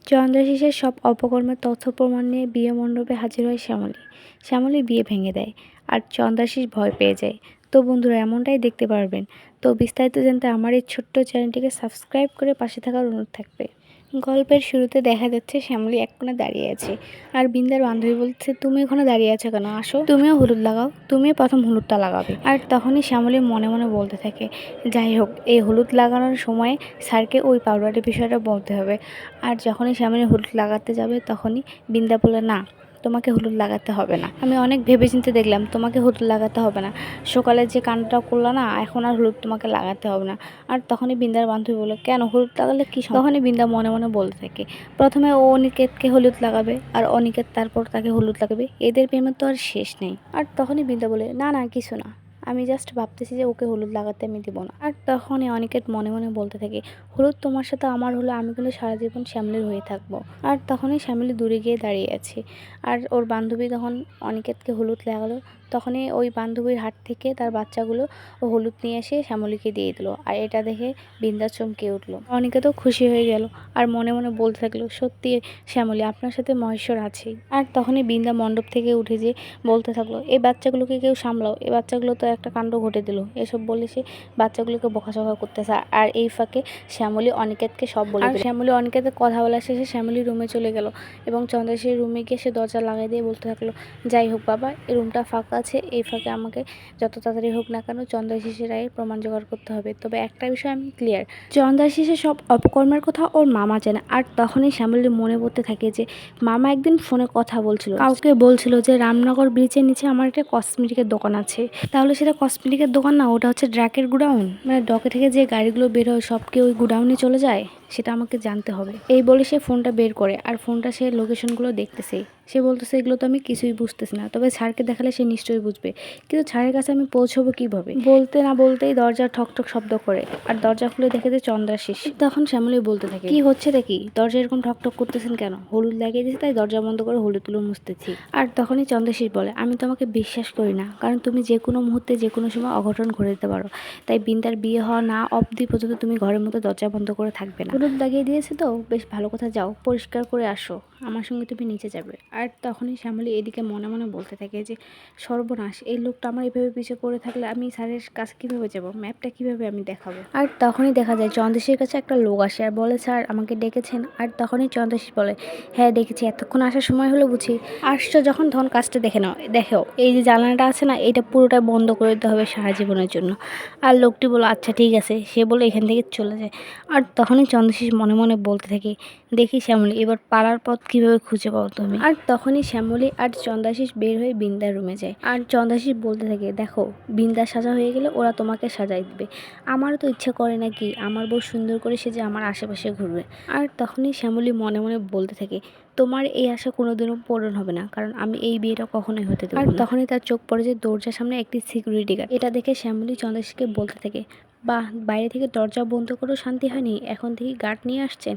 চন্দ্রাশিসের সব অপকর্মের তথ্য প্রমাণ নিয়ে বিয়ে মণ্ডপে হাজির হয় শ্যামলী। শ্যামলী বিয়ে ভেঙে দেয় আর চন্দ্রাশিস ভয় পেয়ে যায়। তো বন্ধুরা এমনটাই দেখতে পারবেন। তো বিস্তারিত জানতে আমার এই ছোট্ট চ্যানেলটিকে সাবস্ক্রাইব করে পাশে থাকার অনুরোধ থাকবে। গল্পের শুরুতে দেখা যাচ্ছে শ্যামলী এক কোণে দাঁড়িয়ে আছে আর বিন্দার বান্ধবী বলছে, তুমি এখানে দাঁড়িয়ে আছো কেন, আসো তুমিও হলুদ লাগাও, তুমিও প্রথম হলুদটা লাগাবে। আর তখনই শ্যামলী মনে মনে বলতে থাকে, যাই হোক এই হলুদ লাগানোর সময় স্যারকে ওই পাউডারের বিষয়টা বলতে হবে। আর যখনই শ্যামলী হলুদ লাগাতে যাবে তখনই বিন্দা বলে, না তোমাকে হলুদ লাগাতে হবে না, আমি অনেক ভেবেচিন্তে দেখলাম তোমাকে হলুদ লাগাতে হবে না, সকালে যে কাণ্ডটা করলো না, এখন আর হলুদ তোমাকে লাগাতে হবে না। আর তখনই বিন্দার বান্ধবী বলে, কেন হলুদ লাগালে কি সমস্যা? তখনই বিন্দা মনে মনে বলতে থাকে, প্রথমে ও অনিকেতকে হলুদ লাগাবে আর অনিকেত তারপর তাকে হলুদ লাগাবে, এদের প্রেমের তো আর শেষ নেই। আর তখনই বিন্দা বলে, না না কিছু না, আমি জাস্ট ভাবতেছি যে ওকে হলুদ লাগাতে আমি দেবো না। আর তখনই অনিকেত মনে মনে বলতে থাকে, হলুদ তোমার সাথে আমার হলে আমি কিন্তু সারা জীবন শ্যামলীর হয়ে থাকবো। আর তখনই শ্যামলী দূরে গিয়ে দাঁড়িয়ে আছে আর ওর বান্ধবী যখন অনিকেতকে হলুদ লাগালো তখনই ওই বান্ধবীর হাত থেকে তার বাচ্চাগুলো ও হলুদ নিয়ে এসে শ্যামলীকে দিয়ে দিল। আর এটা দেখে বিন্দা চমকে উঠলো, অনিকেতও খুশি হয়ে গেল আর মনে মনে বলতে থাকলো, সত্যি শ্যামলী আপনার সাথে মহেশ্বর আছেই। আর তখনই বিন্দা মণ্ডপ থেকে উঠে যে বলতে থাকলো, এই বাচ্চাগুলোকে কেউ সামলাও, এই বাচ্চাগুলো তো একটা কাণ্ড ঘটে দিল। এসব বলে সে বাচ্চাগুলোকে বকাঝকা করতেছে। আর এই ফাঁকে শ্যামলী অনিকেতকে সব বলে দিল। শ্যামলী অনিকেতের কথা বলা শেষে শ্যামলী রুমে চলে গেল এবং চন্দ্রাশিসের রুমে গিয়ে সে দরজা লাগাই দিয়ে বলতে থাকলো, যাই হোক বাবা এই রুমটা ফাঁকা আছে, এই ফাঁকে আমাকে যত তাড়াতাড়ি হোক না কেন চন্দ্রাশিসের রায়ের প্রমাণ জোগাড় করতে হবে। তবে একটা বিষয় আমি ক্লিয়ার, চন্দ্রাশিসের সব অপকর্মের কথা ওর মামা জানে। আর তখনই শ্যামলীর মনে পড়তে থাকে যে মামা একদিন ফোনে কথা বলছিল, কাউকে বলছিল যে রামনগর ব্রিজের নিচে আমার একটা কসমেটিকের দোকান আছে। তাহলে সেটা কসমেটিকের দোকান না, ওটা হচ্ছে ড্রাকের গুডাউন, মানে ডকে থেকে যে গাড়িগুলো বের হয় সব কি ওই গুডাউনে চলে যায়, সেটা আমাকে জানতে হবে। এই বলে সে ফোনটা বের করে আর ফোনটা সে লোকেশনগুলো দেখতেছে। সে বলতেছে, এগুলো তো আমি কিছুই বুঝতেছি না, তবে স্যারকে দেখালে সে নিশ্চয়ই বুঝবে, কিন্তু স্যারের কাছে আমি পৌঁছবো কিভাবে? বলতে না বলতেই দরজা ঠকঠক শব্দ করে আর দরজা খুলে দেখে যে চন্দ্রাশিস। তখন শ্যামলী বলতে থাকে, কি হচ্ছে দেখি, দরজা এরকম ঠকঠক করতেছেন কেন? হলুদ লাগিয়ে দিয়েছে তাই দরজা বন্ধ করে হলুদ তুলো মুছতেছি। আর তখনই চন্দ্রাশিস বলে, আমি তোমাকে বিশ্বাস করি না, কারণ তুমি যে কোনো মুহূর্তে যে কোনো সময় অঘটন ঘটে দিতে পারো, তাই বিন্দার বিয়ে হওয়া না অবধি পর্যন্ত তুমি ঘরের মধ্যে দরজা বন্ধ করে থাকবে না। হলুদ লাগিয়ে দিয়েছে তো বেশ ভালো কথা, যাও পরিষ্কার করে আসো, আমার সঙ্গে তুমি নিচে যাবে। আর তখনই শ্যামলী এদিকে মনে মনে বলতে থাকে যে সর্বনাশ, এই লোকটা আমার এভাবে পিছিয়ে পড়ে থাকলে আমি স্যারের কাছে কীভাবে যাবো, ম্যাপটা কিভাবে আমি দেখাবো? আর তখনই দেখা যায় চন্দ্রাশিসের কাছে একটা লোক আসে আর বলে, স্যার আমাকে ডেকেছেন? আর তখনই চন্দ্রাশিস বলে, হ্যাঁ ডেকেছি, এতক্ষণ আসার সময় হলো বুঝি? আসছো যখন তখন কাজটা দেখে নাও, দেখো এই যে জানালাটা আছে না, এটা পুরোটা বন্ধ করে দিতে হবে সারা জীবনের জন্য। আর লোকটি বলো, আচ্ছা ঠিক আছে, সে বলে এখান থেকে চলে যায়। আর তখনই চন্দ্রাশিস মনে মনে বলতে থাকে, দেখি শ্যামলী এবার পালার পথ কিভাবে খুঁজে পাও তুমি। আর তখনই শ্যামলী আর চন্দ্রাশিস বের হয়ে বিন্দার রুমে যায় আর চন্দ্রাশিস বলতে থাকে, দেখো বিন্দা সাজা হয়ে গেলে ওরা তোমাকে সাজাই দিবে, আমারও তো ইচ্ছে করে না কি আমার বউ সুন্দর করে সেজে আমার আশেপাশে ঘুরবে। আর তখনই শ্যামলী মনে মনে বলতে থাকে, তোমার এই আশা কোনোদিনও পূরণ হবে না, কারণ আমি এই বিয়েটা কখনোই হতে দেবো না। আর তখনই তার চোখ পড়ে যে দরজার সামনে একটি সিকিউরিটি গার্ড। এটা দেখে শ্যামলী চন্দ্রাশিসকে বলতে থাকে, বাহ, বাইরে থেকে দরজা বন্ধ করেও শান্তি হয়নি, এখন থেকে গার্ড নিয়ে আসছেন,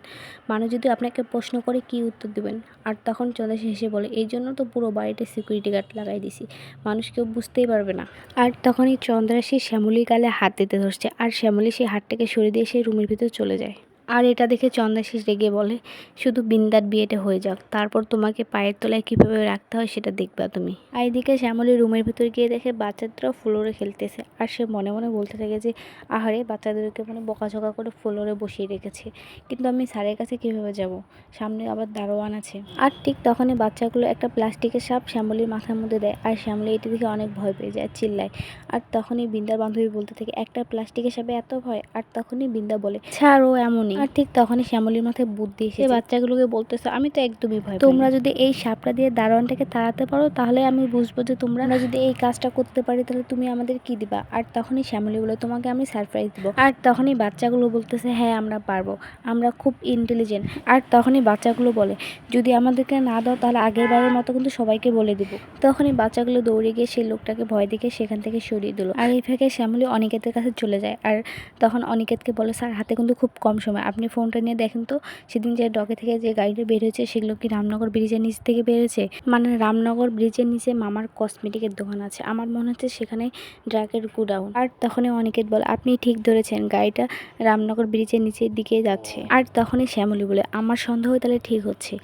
মানুষ যদি আপনাকে প্রশ্ন করে কি উত্তর দেবেন? আর তখন চন্দ্রাশিস হেসে বলে, এই জন্য তো পুরো বাড়িতে সিকিউরিটি গার্ড লাগাই দিছি, মানুষ কেউ বুঝতেই পারবে না। আর তখনই চন্দ্রাশিস শ্যামলীর গালে হাত দিতে ধরছে আর শ্যামলী সেই হাতটাকে সরিয়ে দিয়ে সেই রুমের ভিতর চলে যায়। আর এটা দেখে চন্দ্রাশিস রেগে বলে, শুধু বিন্দার বিয়েটা হয়ে যাক, তারপর তোমাকে পায়ের তলায় কীভাবে রাখতে হয় সেটা দেখবা তুমি। আর এদিকে শ্যামলী রুমের ভিতর গিয়ে দেখে বাচ্চাদেরও ফ্লোরে খেলতেছে আর সে মনে মনে বলতে থাকে যে আহারে বাচ্চাদেরকে মানে বকাঝকা করে ফ্লোরে বসিয়ে রেখেছে, কিন্তু আমি স্যারের কাছে কীভাবে যাব, সামনে আবার দারোয়ান আছে। আর ঠিক তখনই বাচ্চাগুলো একটা প্লাস্টিকের সাপ শ্যামলীর মাথার মধ্যে দেয় আর শ্যামলী এটি দেখে অনেক ভয় পেয়ে যায়, চিল্লায়। আর তখনই বিন্দার বান্ধবী বলতে থাকে, একটা প্লাস্টিকের সাপে এত ভয়? আর তখনই বিন্দা বলে, ছাড় ও এমনই। আর ঠিক তখনই শ্যামলীর মাথায় বুদ্ধি এসে বাচ্চাগুলোকে বলতেছে, আমি তো একদমই ভয় পাই না, তোমরা যদি এই সাপটা দিয়ে দারোয়ানটাকে তাড়াতে পারো তাহলে আমি বুঝবো যে তোমরা যদি এই কাজটা করতে পারি তাহলে তুমি আমাদের কি দিবা। আর তখনই শ্যামলী বলে, তোমাকে আমি সারপ্রাইজ দিব। আর তখনই বাচ্চাগুলো বলতেছে, হ্যাঁ আমরা পারবো, আমরা খুব ইন্টেলিজেন্ট। আর তখনই বাচ্চাগুলো বলে, যদি আমাদেরকে না দাও তাহলে আগের বারের মতো কিন্তু সবাইকে বলে দিব। তখনই বাচ্চাগুলো দৌড়ে গিয়ে সেই লোকটাকে ভয় দেখে সেখান থেকে সরিয়ে দিল। আর এই ফাঁকে শ্যামলী অনিকেতের কাছে চলে যায় আর তখন অনিকেতকে বলে, স্যার হাতে কিন্তু খুব কম সময়, আপনি ফোনটা নিয়ে দেখেন তো সেদিন যে ডকে থেকে যে গাড়িটা বের হয়েছে সেগুলো কি রামনগর ব্রিজের নিচ থেকে বেরোছে? মানে রামনগর ব্রিজের নিচে মামার কসমেটিকের দোকান আছে, আমার মনে হচ্ছে সেখানে ড্রাগের গুডাউন। আর তখনই অনিকেত বলে, আপনি ঠিক ধরেছেন, গাড়িটা রামনগর ব্রিজের নিচের দিকে যাচ্ছে। আর তখনই শ্যামলী বলে, আমার সন্দেহ তাহলে ঠিক হচ্ছে,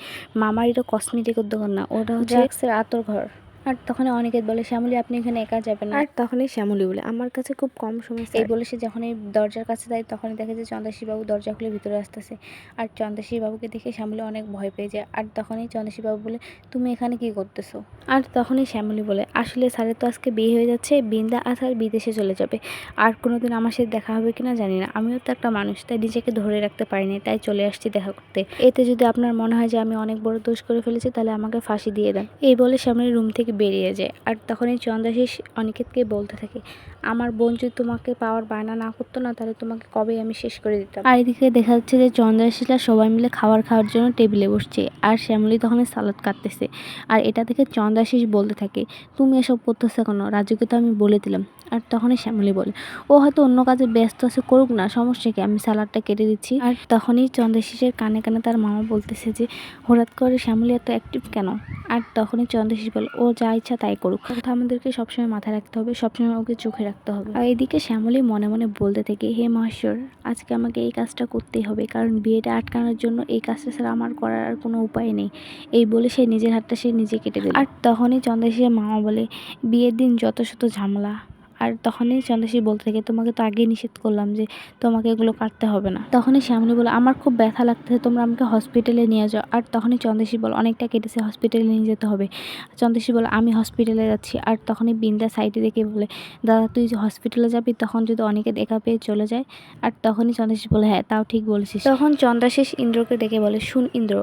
মামার এটা কসমেটিকের দোকান না, ওটা হচ্ছে ড্রাগসের আতর ঘর। আর তখন অনিকেত বলে, শ্যামলী আপনি এখানে একা যাবেন না। আর তখনই শ্যামলী বলে, আমার কাছে খুব কম সময়। এই বলে সে যখন এই দরজার কাছে যায় তখনই দেখে যে চন্দ্রশীবাবু দরজা খুলে ভিতরে আসতেছে। আর চন্দ্রশীবাবুকে দেখে শ্যামলী অনেক ভয় পেয়ে যায়। আর তখনই চন্দ্রশীবাবু বলে, তুমি এখানে কি করতেছো? আর তখনই শ্যামলী বলে, আসলে স্যারের তো আজকে বিয়ে হয়ে যাচ্ছে, বিন্দা আসার বিদেশে চলে যাবে, আর কোনোদিন আমার সাথে দেখা হবে কিনা জানি না, আমিও তো একটা মানুষ, তাই নিজেকে ধরে রাখতে পারিনি, তাই চলে আসছি দেখা করতে। এতে যদি আপনার মনে হয় যে আমি অনেক বড় দোষ করে ফেলেছি তাহলে আমাকে ফাঁসি দিয়ে দেন। এই বলে শ্যামলী রুম থেকে বেরিয়ে যায়। আর তখন এই চন্দ্রাশিস অনিকেতকে বলতে থাকে, আমার বোন যদি তোমাকে পাওয়ার বায়না না করতো না তাহলে তোমাকে কবেই আমি শেষ করে দিতাম। আর এদিকে দেখা যাচ্ছে যে চন্দ্রাশিসরা সবাই মিলে খাওয়ার জন্য টেবিলে বসছে, আর শ্যামলী তখন সালাদ কাটতেছে। আর এটা দেখে চন্দ্রাশিস বলতে থাকে, তুমি এসব করতেছো কেন, রাজুকে তো আমি বলে দিলাম। আর তখনই শ্যামলী বলে, ও হয়তো অন্য কাজে ব্যস্ত আছে, করুক না, সমস্যা কি, আমি সালাদটা কেটে দিচ্ছি। আর তখনই চন্দ্রাশিসের কানে কানে তার মামা বলতেছে যে হঠাৎ করে শ্যামলী এত অ্যাক্টিভ কেন। আর তখনই চন্দ্রশীষ বলে, ও যা ইচ্ছা তাই করুক, কথা আমাদেরকে সবসময় মাথায় রাখতে হবে, সবসময় ওকে চোখে রাখতে হবে। আর এদিকে শ্যামলী মনে মনে বলতে থাকে, হে মহেশ্বর, আজকে আমাকে এই কাজটা করতেই হবে, কারণ বিয়েটা আটকানোর জন্য এই কাজটা ছাড়া আমার করার আর কোনো উপায় নেই। এই বলে সে নিজের হাতটা সে নিজে কেটে দিল। আর তখনই চন্দ্রশীষের মামা বলে, বিয়ের দিন যত শত ঝামেলা। আর তখনই চন্দ্রশীষ বলতে থাকে, তোমাকে তো আগেই নিষেধ করলাম যে তোমাকে এগুলো কাটতে হবে না। তখনই শ্যামলী বলে, আমার খুব ব্যথা লাগতেছে, তোমরা আমাকে হসপিটালে নিয়ে যাও। আর তখনই চন্দ্রশীষ বলে, অনেকটা কেটেছে, হসপিটালে নিয়ে যেতে হবে। চন্দ্রশীষ বলে, আমি হসপিটালে যাচ্ছি। আর তখনই বিন্দা সাইডে দেখে বলে, দাদা তুই যে হসপিটালে যাবি, তখন যদি অনেকে দেখা পেয়ে চলে যায়। আর তখনই চন্দ্রশীষ বলে, হ্যাঁ তাও ঠিক বলেছিস। তখন চন্দ্রশীষ ইন্দ্রকে ডেকে বলে, শুন ইন্দ্র,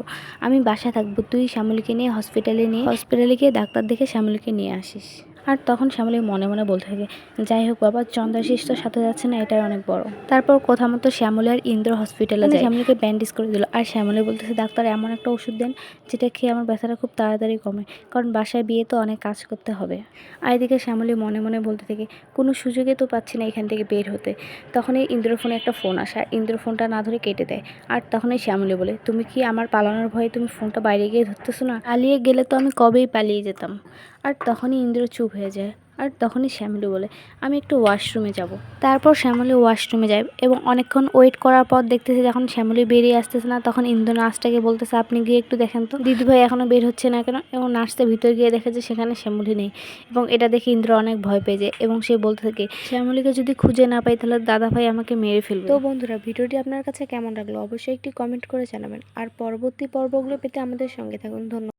আমি বাসায় থাকবো, তুই শ্যামলীকে নিয়ে হসপিটালে গিয়ে ডাক্তার দেখে শ্যামলীকে নিয়ে আসিস। আর তখন শ্যামলী মনে মনে বলতে থাকে, যাই হোক বাবা, চন্দ্রাশিস তো সাথে যাচ্ছে না, এটাই অনেক বড়। তারপর কথা মতো শ্যামলী আর ইন্দ্র হসপিটালে যায়। শ্যামলীকে ব্যান্ডেজ করে দিল। আর শ্যামলী বলতেছে, ডাক্তার এমন একটা ওষুধ দেন যেটা খেয়ে আমার ব্যথাটা খুব তাড়াতাড়ি কমে, কারণ বাসায় বিয়ে তো অনেক কাজ করতে হবে। আর এদিকে শ্যামলী মনে মনে বলতে থাকে, কোনো সুযোগে তো পাচ্ছি না এখান থেকে বের হতে। তখনই ইন্দ্র ফোনে একটা ফোন আসা, ইন্দ্র ফোনটা না ধরে কেটে দেয়। আর তখনই শ্যামলী বলে, তুমি কি আমার পালানোর ভয়ে তুমি ফোনটা বাইরে গিয়ে ধরতেছো না? পালিয়ে গেলে তো আমি কবেই পালিয়ে যেতাম। আর তখনই ইন্দ্র চুপ হয়ে যায়। আর তখনই শ্যামলী বলে, আমি একটু ওয়াশরুমে যাব। তারপর শ্যামলী ওয়াশরুমে যায় এবং অনেকক্ষণ ওয়েট করার পর দেখতেছে যখন শ্যামলী বেরিয়ে আসতেছে না, তখন ইন্দ্র নার্সটাকে বলতেছে, আপনি গিয়ে একটু দেখেন তো দিদিভাই এখনও বের হচ্ছে না কেন। এবং নার্সটা ভিতরে গিয়ে দেখে যে সেখানে শ্যামলী নেই, এবং এটা দেখে ইন্দ্র অনেক ভয় পেয়ে যায় এবং সে বলতে থাকে, শ্যামলীকে যদি খুঁজে না পাই তাহলে দাদাভাই আমাকে মেরে ফেলবে। তো বন্ধুরা, ভিডিওটি আপনার কাছে কেমন লাগলো অবশ্যই একটি কমেন্ট করে জানাবেন, আর পরবর্তী পর্বগুলো পেতে আমাদের সঙ্গে থাকুন। ধন্যবাদ।